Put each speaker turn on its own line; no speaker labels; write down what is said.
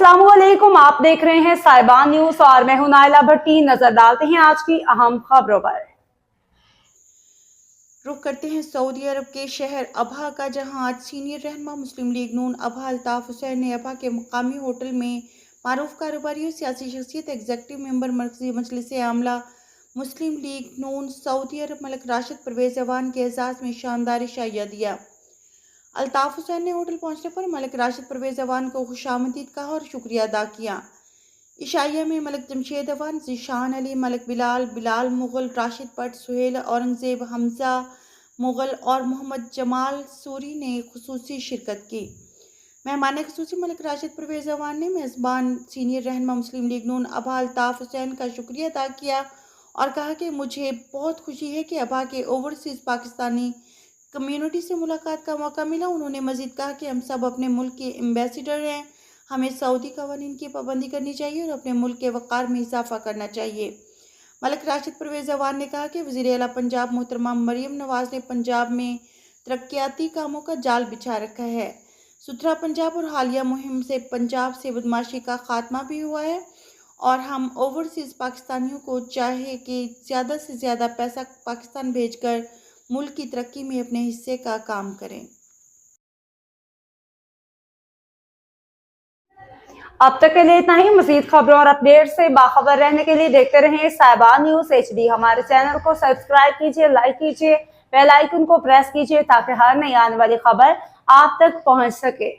अस्सलाम वालेकुम, आप देख रहे हैं साहिबान न्यूज और मैं हूं नाइला भट्टी। नजर डालते हैं आज की अहम खबरों पर।
रुख करते हैं सऊदी अरब के शहर अबहा का, जहां आज सीनियर रहनुमा मुस्लिम लीग नून अबहा अल्ताफ हुसैन ने अबहा के मुकामी होटल में मारूफ कारोबारी और सियासी शख्सियत एग्जीक्यूटिव मेंबर मरकजी मजलिस आमला मुस्लिम लीग नून सऊदी अरब मलिक राशिद परवेज अवान के एजाज़ में शानदार इशाइया दिया। अल्ताफ हुसैन ने होटल पहुंचने पर मलिक राशिद परवेज अवान को खुशामदीद कहा और शुक्रिया अदा किया। इशाइया में मलिक जमशेद अवान, ज़ीशान अली, मलिक बिलाल, बिलाल मुग़ल, राशिद भट्ट, सुहेल औरंगज़ेब, हमज़ा मुग़ल और मोहम्मद जमाल सूरी ने खुसूसी शिरकत की। मेहमान खुसूसी मलिक राशिद परवेज अवान ने मेज़बान सीनियर रहनुमा मुस्लिम लीग नून अबहा अल्ताफ हुसैन का शुक्रिया अदा किया और कहा कि मुझे बहुत खुशी है कि अबहा के ओवरसीज़ पाकिस्तानी कम्युनिटी से मुलाकात का मौका मिला। उन्होंने मज़ीद कहा कि हम सब अपने मुल्क के एम्बेसडर हैं, हमें सऊदी कवानीन की पाबंदी करनी चाहिए और अपने मुल्क के वक़ार में इजाफा करना चाहिए। मलिक राशिद परवेज अवान ने कहा कि वज़ीर आला पंजाब मोहतरमा मरियम नवाज़ ने पंजाब में तरक्याती कामों का जाल बिछा रखा है। सुथरा पंजाब और हालिया मुहिम से पंजाब से बदमाशी का खात्मा भी हुआ है और हम ओवरसीज़ पाकिस्तानियों को चाहे कि ज़्यादा से ज़्यादा पैसा पाकिस्तान भेजकर मुल्क की तरक्की में अपने हिस्से का काम करें।
अब तक के लिए इतना ही। मजीद खबरों और अपडेट से बाखबर रहने के लिए देखते रहें साहिबान न्यूज HD। हमारे चैनल को सब्सक्राइब कीजिए, लाइक कीजिए, बेल आइकन को प्रेस कीजिए ताकि हर नई आने वाली खबर आप तक पहुंच सके।